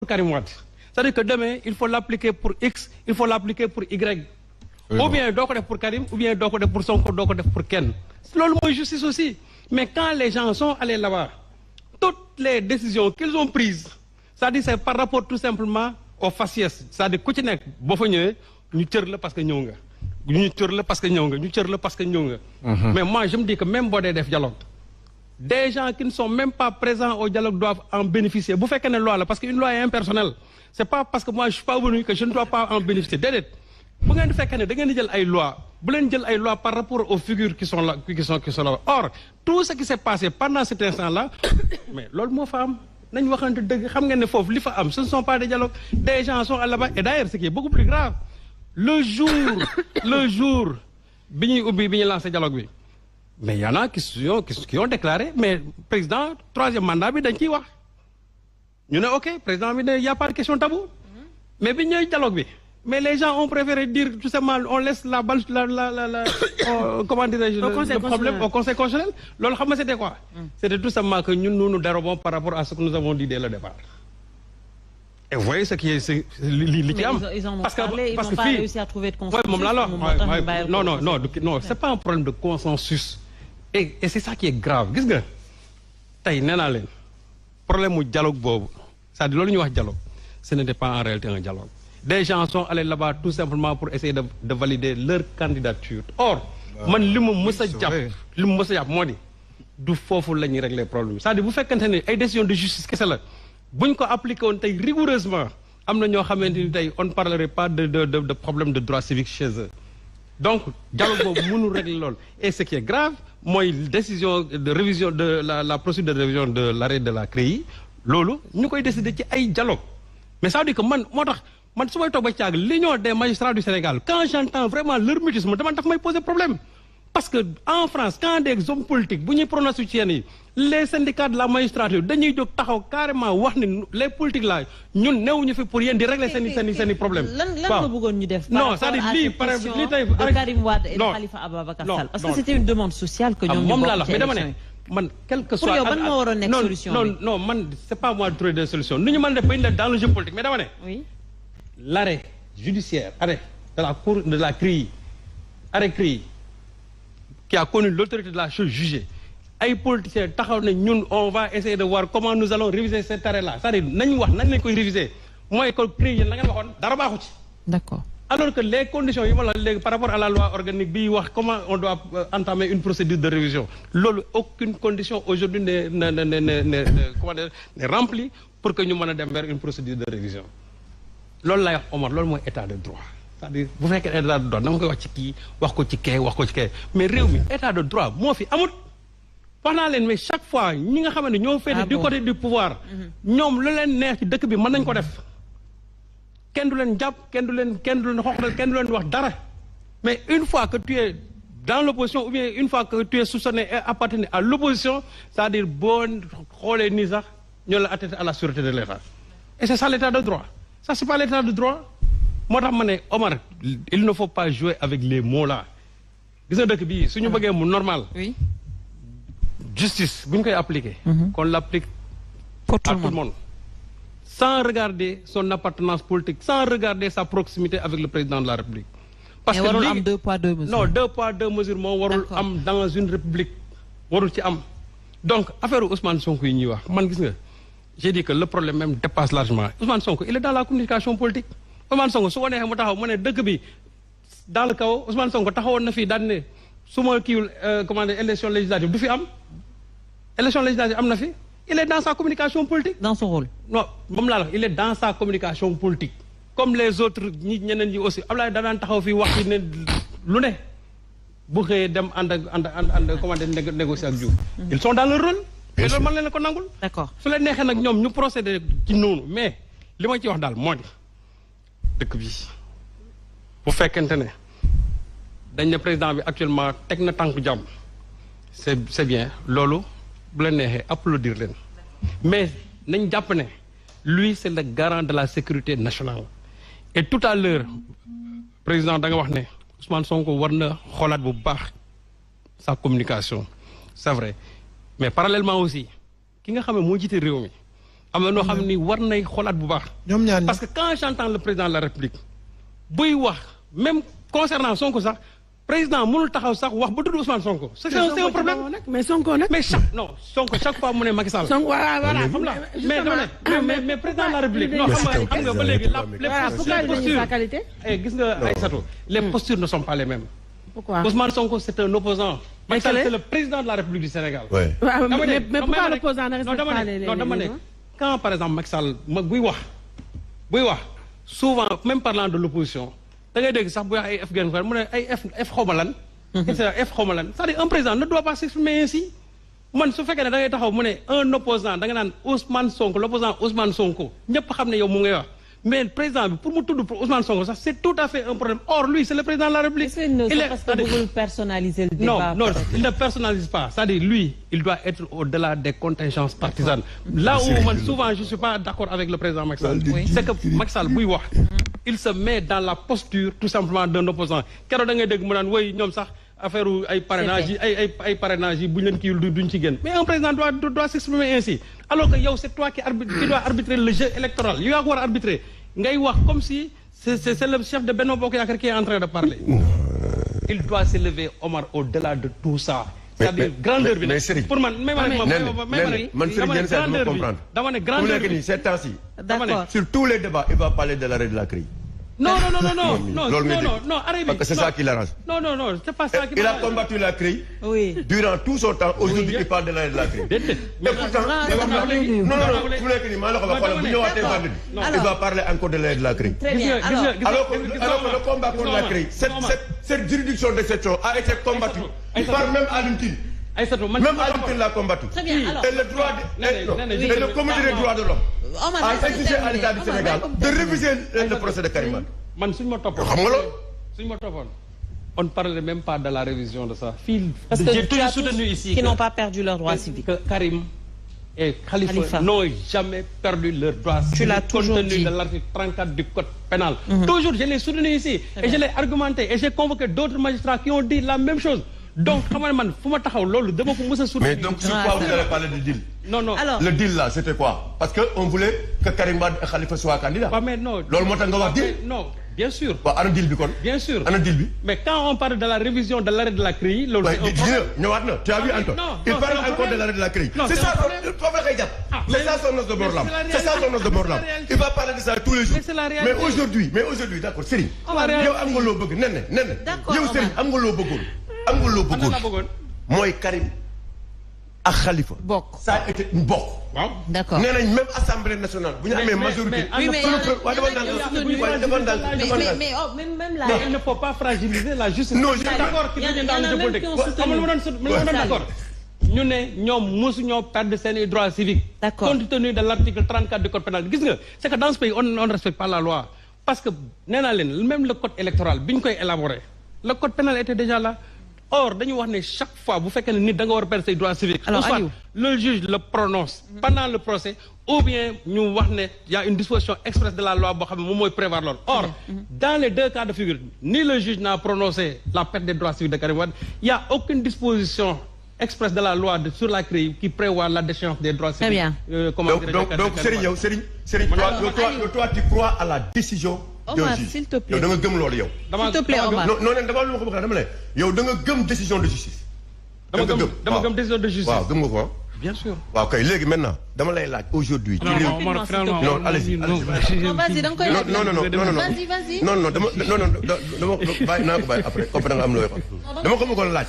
Karim Wade. C'est-à-dire que demain, il faut l'appliquer pour X, il faut l'appliquer pour Y. Oui, ou bien doko def pour Karim, ou bien doko def pour Sonko, doko def pour Ken. C'est la justice aussi. Mais quand les gens sont allés là-bas, toutes les décisions qu'ils ont prises, c'est-à-dire c'est par rapport tout simplement aux faciès. C'est-à-dire que tu nous tire parce que nous ñu tire parce que ñu tire parce que mais moi je me dis que même si def dialogue, des gens qui ne sont même pas présents au dialogue doivent en bénéficier. Vous faites qu'une loi là, parce qu'une loi est impersonnelle. C'est pas parce que moi je suis pas venu que je ne dois pas en bénéficier. Vous avez fait une loi, vous avez une loi par rapport aux figures qui sont là. Or, tout ce qui s'est passé pendant cet instant-là, mais l'autre mot femme, ce ne sont pas des dialogues, des gens sont là-bas. Et d'ailleurs, ce qui est beaucoup plus grave, le jour, où lancé le dialogue, mais il y en a qui ont déclaré, mais président, troisième mandat, il y a ok, président, il n'y a pas de question tabou. Mais il y a un dialogue. Mais les gens ont préféré dire tout simplement, on laisse la balle, comment dirais-je, le problème au Conseil constitutionnel. C'était quoi? C'était tout simplement que nous dérobons par rapport à ce que nous avons dit dès le départ. Et vous voyez ce qui est ils en ont parlé, ils n'ont pas réussi à trouver de consensus. Non, c'est pas un problème de consensus. Et c'est ça qui est grave. Qu'est-ce que problème du dialogue, c'est-à-dire dialogue, ce n'était pas en réalité un dialogue. Des gens sont allés là-bas tout simplement pour essayer de valider leur candidature. Or, man, ce que je me du fofu la ñuy régler problème. C'est-à-dire bu fekkante ne ay décision de justice kese la buñ ko appliqué woon tey rigoureusement am na ñoo xamante ni tey on ne parlerait pas de problème de droit civique chez eux. Donc dialogue boobu mënul régler loolu. Et ce qui est grave mooy décision de révision de la procédure de révision de l'arrêt de la CREI loolu ñu koy décider ci ay dialogue. Mais ça veut dire que man moo tax man su may toog ba caag l'union des magistrats du Sénégal quand j'entends vraiment leur mutisme dama daf may poser problème. Parce que en France, quand des hommes politiques, les syndicats de la magistrature, ils ont carrément les politiques là, nous ne faisons pour rien de régler ces problèmes. Non, ça dit de Karim Wade et de Khalifa Ababacar Sall. Parce que c'était une demande sociale que nous avons. Quel que soit. Non, c'est pas moi de trouver des solutions. Nous demandons dans le jeu politique. Mais l'arrêt judiciaire, arrêt de la cour de la CREI, arrêt CREI, qui a connu l'autorité de la chose jugée. Les politiciens, on va essayer de voir comment nous allons réviser cet arrêt-là. C'est-à-dire, nous allons réviser. Moi, d'accord. Alors que les conditions, par rapport à la loi organique, comment on doit entamer une procédure de révision. Aucune condition aujourd'hui n'est remplie pour que nous puissions vers une procédure de révision. C'est l'état de droit. C'est-à-dire, vous faites un état de droit, vous faites mais l'état de droit, moi, mais chaque fois, nous avons fait du côté du pouvoir, nous avons fait des choses qui mais une fois que tu es dans l'opposition, ou bien une fois que tu es soupçonné et appartenant à l'opposition, c'est-à-dire, bon, nous avons atteint à la sûreté de l'État. Et c'est ça l'état de droit. Ça, c'est pas l'état de droit. Moi, Omar, il ne faut pas jouer avec les mots là. Vous savez que si nous avons normal, justice, vous pouvez appliquer, qu'on l'applique à tout le monde. Sans regarder son appartenance politique, sans regarder sa proximité avec le président de la République. Parce que 2 poids 2 mesures. Non, 2 poids 2 mesures, dans une république. Donc, affaire Ousmane Sonko, j'ai dit que le problème même dépasse largement. Ousmane Sonko, il est dans la communication politique. Ousmane Sonko, si on est dans le chaos, Ousmane Sonko, élection législative, élection législative, il est dans sa communication politique. Dans son rôle. Non, il est dans sa communication politique. Comme les autres, aussi. Ils sont dans le rôle. D'accord. Si nous procédons, mais ce que je veux dire, pour faire qu'un le président actuellement c'est bien lolo applaudir mais lui c'est le garant de la sécurité nationale et tout à l'heure président da nga wax ne Ousmane Sonko war na xoolaat bu baax sa communication c'est vrai mais parallèlement aussi ki nga xam ne moo jiite réew mi am na noo xam ni war nay xoolaat bu baax. ñoom ñaar parce que quand j'entends le président de la République buy wax même concernant Sonko sax président mënul taxaw sax wax ba tudd Ousmane Sonko. c'est un problème mais Sonko nag. mais chaque fois mu ne Macky Sall. Sonko voilà xam nga mais président de la République. non xam nga ba léegi gis nga Aïssatou les postures ne sont pas les mêmes. Pourquoi? Ousmane Sonko c'est un opposant. Macky Sall c'est le président de la République du Sénégal. mais pourquoi l'opposant ne respecte pas les non dama ne quand par exemple Macky Sall buy wax souvent même parlant de l'opposition da ngay dégg sax bu wax ay F gën mu ne ay F xawma lan. F xawma lan c'est-à-dire un président ne doit pas s'exprimer ainsi. man su fekkee ne da ngay taxaw mu ne un opposant da nga naan Ousmane Sonko l'opposant Ousmane Sonko ñëpp xam ne yow mu ngay wax. mais président bi pour mu tudd pour Ousmane Sonko sax c'est tout à fait un problème or lui c'est le président de la République. il est parce que bëggul personnaliser le débat. non il ne personnalise pas c'est-à-dire lui il doit être au-delà des contingences partisanes. là où man souvent je suis pas d'accord avec le président Macky Sall. c'est que Macky Sall buy wax. il se met dans la posture tout simplement d'un opposant keroog da ngay dégg mu naan woy ñoom sax affaire ay parrainage yi ay parrainage yi bu ñu leen kiiwul duñ ci génn mais un président doit s'exprimer ainsi alors que yow c'est toi qui dois arbitrer le jeu électoral yow yaa ko war a arbitrer ngay wax comme si c'est le chef de Benno Bokk Yaakaar qui est en train de parler. il doit s'élever Omar au-delà de tout ça. c'est-à-dire grandeur bi nag pour man man Serigne yenn saa dama comprendre. dama ne grandeur bi ces temps-ci. d'accord sur tous les débats il va parler de l'arrêt de la CREI. non, parce que c'est ça qui l'arrange. Non, c'est pas ça qui il a combattu la CREI. Oui. Durant tout son temps, aujourd'hui il parle de l'arrêt de la CREI. Mais pourtant, il va parler encore de l'arrêt de la CREI. Très bien. Alors que le combat contre la CREI, cette juridiction d'exception a été combattue par même Alioune. Même Alioune l'a combattu. Très bien. Alors, et le comité des droits de l'homme a exigé à l'État du Sénégal de réviser le procès de Karim Wade. Man suñu ma toppoon. xam nga loolu. On ne parlerait même pas de la révision de ça. Parce que tu as tous qui n'ont pas perdu leurs droits civiques. Que Karim et Khalifa n'ont jamais perdu leurs droits civiques. Tu l'as toujours dit. Compte tenu de l'article 34 du code pénal. Toujours, je l'ai soutenu ici. Et je l'ai argumenté. Et j'ai convoqué d'autres magistrats qui ont dit la même chose. Donc, xam nga man fu ma taxaw loolu dama ko mës a soutenir. Mais donc sur quoi vous allez parler du deal? Non. Alors, le deal là, c'était quoi? Parce que on voulait que Karim Wade et Khalifa soient candidats. Mais non. loolu moo tax nga wax deal. Non, bien sûr. Waaw ana deal bi kon. Bien sûr. Ana deal bi. Mais quand on parle de la révision de l'arrêt de la CREI, loolu c'est un problème. ñëwaat na. Tu as vu Antoine? Il parle encore de l'arrêt de la CREI. C'est ça c'est ça son os de bord là. C'est ça son os de bord là. Il va parler de ça tous les jours. Mais aujourd'hui d'accord Serigne. yow am nga loo bëgg nen. Yow Serigne am nga loo bëggoon. Mooy Karim ak Khalifa. bokk ça a été une bokk. Waaw. D'accord. nee nañ même assemblée nationale bu ñu amee majorité. même là. Il ne faut pas fragiliser la justice. Non, je suis d'accord qu'il y a dans le jeu politique. D'accord. ñu ne ñoom mosuñoo perdre seen droits civiques. D'accord. Compte tenu de l'article 34 du code pénal gis nga c'est que dans ce pays on ne respecte pas la loi parce que nee naa leen même le code électoral bi ñu koy élaborer le code pénal était déjà là. Or dañu wax ne chaque fois bu fekkee ne nit da nga war a perdre ses droits civiques. Alors soit le juge le prononce pendant le procès ou bien ñu wax ne y a une disposition expresse de la loi boo xam ne moom mooy prévoir loolu. Or dans les deux cas de figure ni le juge n'a prononcé la perte des droits civiques de Karim Wade y a aucune disposition expresse de la loi sur la CREI qui prévoit la déchéance des droits civiques. Très bien. Donc Serigne toi tu crois à la décision. Omar, s'il te plaît. yow da nga gëm loolu yow. S'il te plaît Omar. non dama lu ma ko bëgg dama ne yow da nga gëm décision de justice. dama gëm décision de justice. waaw gëm nga ko. Bien sûr. waaw kay léegi maintenant dama lay laaj aujourd'hui. Non, allez-y. Vas-y da nga koy. Non. Vas-y. non dama bàyyi naa ko bàyyi après comme da nga am looy wax. dama ko bëggoon laaj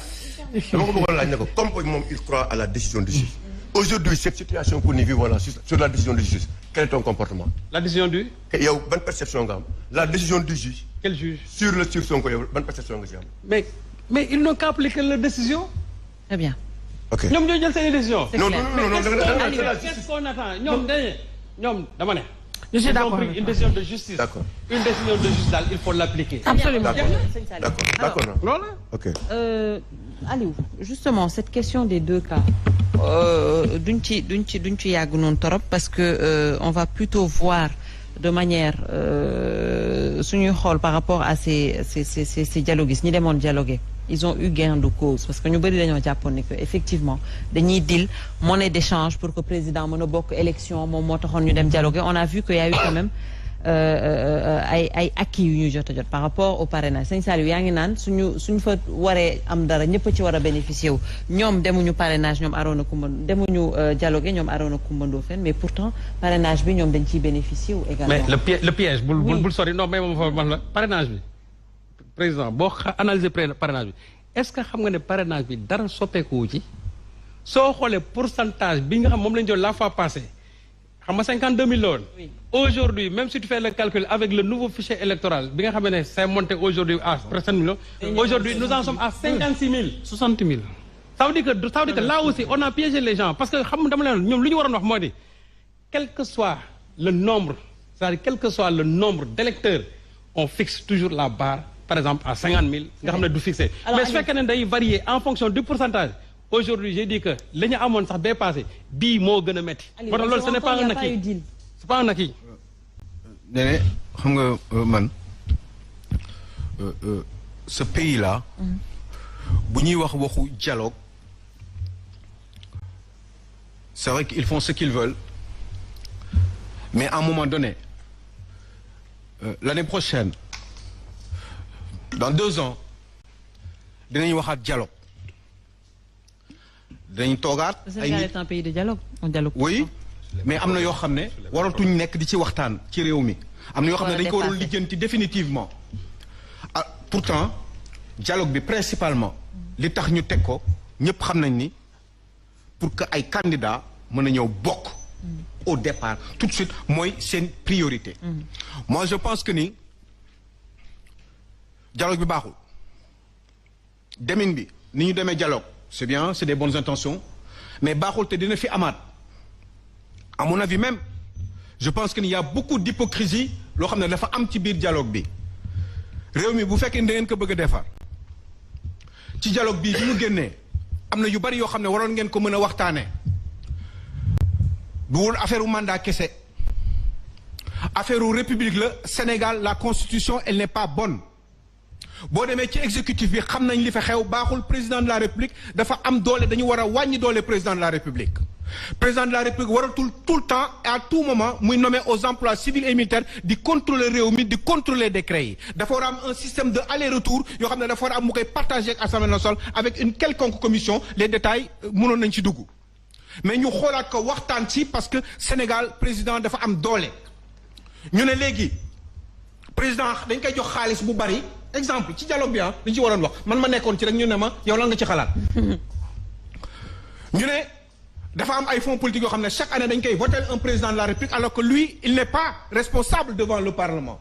ne ko comme moom il croit à la décision de justice. Aujourd'hui, cette situation que nous vivons là, sur la décision de justice, quel est ton comportement? La décision du? Yow ban perception nga am? La décision du juge. Quel juge? Sur Sonko yow ban perception nga ci am? Mais ils n'ont qu'à appliquer leur décision. Très bien. Ok. ñoom ñoo jël seen décision. Non, qu'est-ce qu'on attend? ñoom dama ne. Je suis d'accord. Une décision de justice. D'accord. Une décision de justice daal il faut l'appliquer. Absolument. D'accord. Voilà. Ok. Aliou, justement cette question des deux cas duñ ci yàgg noonu torop parce que on va plutôt voir de manière suñuy xool par rapport à ces dialoguistes ñi demoon dialoguer ils ont eu gain de cause parce que ñu bëri dañoo jàppoon ne que effectivement dañuy deal monnaie d'échange pour que président mën a bokk élection moom moo taxoon ñu dem dialoguer on a vu qu'il y a eu quand même ay acquis yu ñu jot a jot par rapport au parrainage sëñ Saliou yaa ngi naan suñu fa waree am dara ñëpp ci war a bénéficier wu ñoom demuñu parrainage ñoom Arona Coumba demuñu dialoguer ñoom Arona Coumba Ndoffène mais pourtant parrainage bi ñoom dañ ciy bénéficier wu également. mais le piège bul sori non mais moom fa wax la parrainage bi président boo analyser parrainage bi est-ce que xam nga ne parrainage bi dara soppeeku ci soo xoolee pourcentage bi nga xam moom lañ jël la fois passée xam nga 52 000 la woon. Aujourd'hui, même si tu fais le calcul avec le nouveau fichier électoral, bien que c'est monté aujourd'hui à presque 1 million, aujourd'hui nous en sommes à 56 000, 60 000. Ça veut dire que là aussi, on a piégé les gens. Parce que, quel que soit le nombre, c'est-à-dire quel que soit le nombre d'électeurs, on fixe toujours la barre, par exemple, à 50 000, mais ce fait qu'on varier en fonction du pourcentage. Aujourd'hui, j'ai dit que les gens ont dépassé, ce n'est pas un acquis. C'est pas un acquis. Néné, xam nga man ce pays-là, bu ñuy wax waxu dialogue, c'est vrai qu'ils font ce qu'ils veulent, mais à un moment donné, l'année prochaine, dans 2 ans, dinañ waxaat dialogue. Dañ toogaat. Le Sénégal est un pays de dialogue. On dialogue. Oui. Mais am na yoo xam ne waratuñ nekk di ci waxtaan ci réew mi am na yoo xam ne dañ ko warul lijjanti définitivement ah pourtant dialogue bi principalement li tax ñu teg ko ñëpp xam nañ ni pour que ay candidats mën a ñëw bokk au départ tout de suite mooy seen priorité. Moi je pense que ni dialogue bi baaxul demin bi ni ñu demee dialogue c'est bien c'est des bonnes intentions mais baaxul te dina fi amaat. À mon avis même, je pense qu'il y a beaucoup d'hypocrisie loo xam ne dafa am ci biir dialogue bi réew mi bu fekkee da ngeen ko bëgg a defar ci dialogue bi mu génnee am na yu bari yoo xam ne waroon ngeen ko mën a waxtaanee du wul affaire u mandat kese affaire u république la Sénégal la constitution elle n'est pas bonne boo demee ci exécutif bi xam nañ li fa xew baaxul président de la république dafa am doole dañu war a wàññi doole président de la république. Président de la République waratul tout le temps et à tout moment muy nommé aux emplois civils et militaires di contrôler réew mi di contrôler décret yi dafa war a am un système de aller-retour yoo xam ne dafa war a am mu koy partager ak Assemblée nationale avec une quelconque commission les détails mënoon nañ ci dugg mais ñu xoolaat ko waxtaan ci parce que Sénégal président dafa am doole ñu ne léegi président dañ koy jox xaalis bu bari exemple ci dialogue bi dañ ci waroon wax man ma nekkoon ci rek ñu ne ma yow lan nga ci xalaat ñu ne dafa am ay fonds politiques yoo xam ne chaque année dañ koy voter un président de la République alors que lui il n'est pas responsable devant le Parlement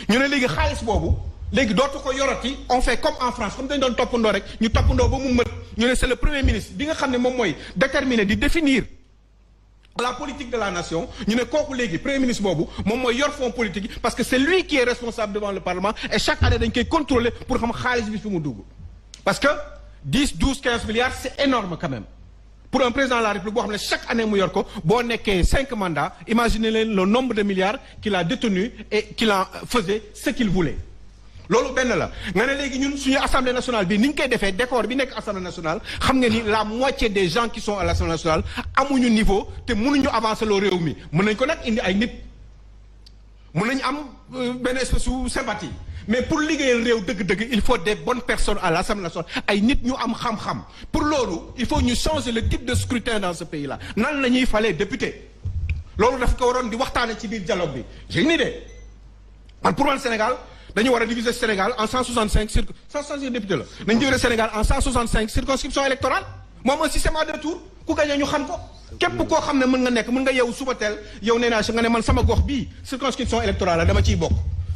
ñu ne léegi xaalis boobu léegi dootu ko yorati on fait comme en France comme dañ doon toppandoo rek ñu toppandoo ba mu mët ñu ne c'est le premier ministre bi nga xam ne moom mooy déterminer di définir la politique de la nation ñu ne kooku léegi premier ministre boobu moom mooy yor fonds politique yi parce que c'est lui qui est responsable devant le Parlement et chaque année dañ koy contrôler pour xam xaalis bi fi mu dugg parce que 10 12 15 milliards c'est énorme quand même pour un président de la République boo xam ne chaque année mu yor ko boo nekkee 5 mandats imaginez leen le nombre de milliards qu'il a détenu et qu'il en faisait ce qu'il voulait loolu benn la nga ne léegi ñun suñu assemblée nationale bi ni ñu koy defee décor bi nekk assemblée nationale xam nga ni la moitié des gens qui sont à l'assemblée nationale amuñu niveau te mënuñu avancer loo réew mi mën nañ ko nag indi ay nit mën nañ am benn espèce de sympathie mais pour liggéeyal réew dëgg-dëgg il faut des bonnes personnes à l'Assemblée nationale ay nit ñu am xam-xam pour loolu il faut ñu changer le type de scrutin dans ce pays là nan la ñuy falee député loolu daf ko waroon di waxtaane ci biir dialogue bi j'ai une idée man pour man Sénégal dañu war a diviser Sénégal en 165 députés la dañu diviser Sénégal en 165 circonscriptions électorales moom un système à 2 tours ku gagné ñu xam ko képp koo xam ne mën nga nekk mën nga yeewu suba teel yow nee naa si nga ne man sama gox bii circonscription électorale la dama ciy bokk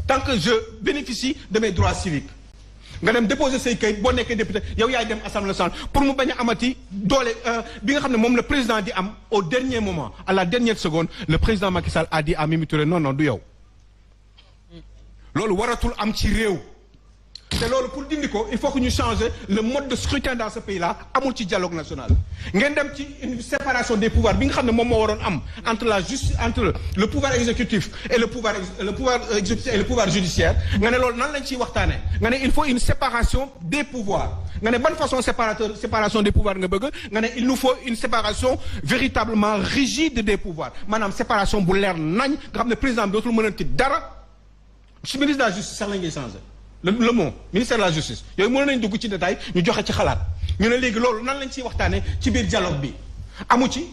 tant que je bénéficie de mes droits civiques nga dem déposer say kayit boo nekkee député yow yaay dem assemblée nationale pour mu bañ a amati doole bi nga xam ne moom le président di am au dernier moment à la dernière seconde le président Macky Sall a dit à Mimi Touré non du yow loolu waratul am ci réew te loolu pour dindi ko il faut que ñu changer le mode de scrutin dans ce pays là amul ci dialogue national ngeen dem ci une séparation des pouvoirs bi nga xam ne moom moo waroon am entre la justice entre le pouvoir exécutif et le pouvoir exécutif et le pouvoir judiciaire nga ne loolu nan lañ ciy waxtaanee nga ne il faut une séparation des pouvoirs nga ne ban façon séparation des pouvoirs nga bëgg nga ne il nous faut une séparation véritablement rigide des pouvoirs maanaam séparation bu leer nañ nga xam ne président bi dootul mënati dara ci ministre de la justice sax la ngay changé le mot ministère de la justice yooyu mën nañ dugg ci détail ñu joxe ci xalaat ñu ne léegi loolu nan lañ ciy waxtaanee ci biir dialogue bi amu ci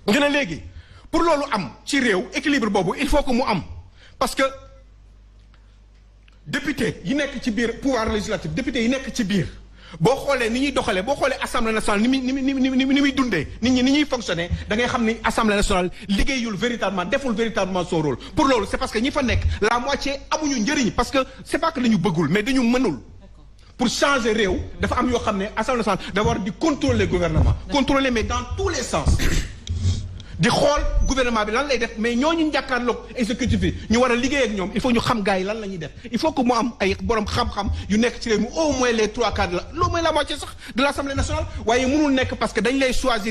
ñu ne léegi pour loolu am ci réew équilibre boobu il faut que mu am parce que député yi nekk ci biir pouvoir législatif député yi nekk ci biir boo xoolee ni ñuy doxalee boo xoolee assemblée nationale ni muy dundee nit ñi ni ñuy fonctionner da ngay xam ni assemblée nationale liggéeyul véritablement deful véritablement son rôle pour loolu c'est parce que ñi fa nekk la moitié amuñu njëriñ parce que c'est pas que dañu bëggul mais dañu mënul pour changer réew dafa am yoo xam ne assemblée nationale dafa war di contrôler gouvernement contrôler mais dans tous les sens di xool gouvernement bi lan lay def mais ñooñu njàkkaarloog exécutif bi ñu war a liggéey ak ñoom il faut ñu xam gars yi lan la ñuy def il faut que mu am ay borom xam-xam yu nekk ci réew mi au moins les 3/4 la loolu mooy la moitié sax de l'Assemblée nationale waaye mënul nekk parce que dañ lay choisir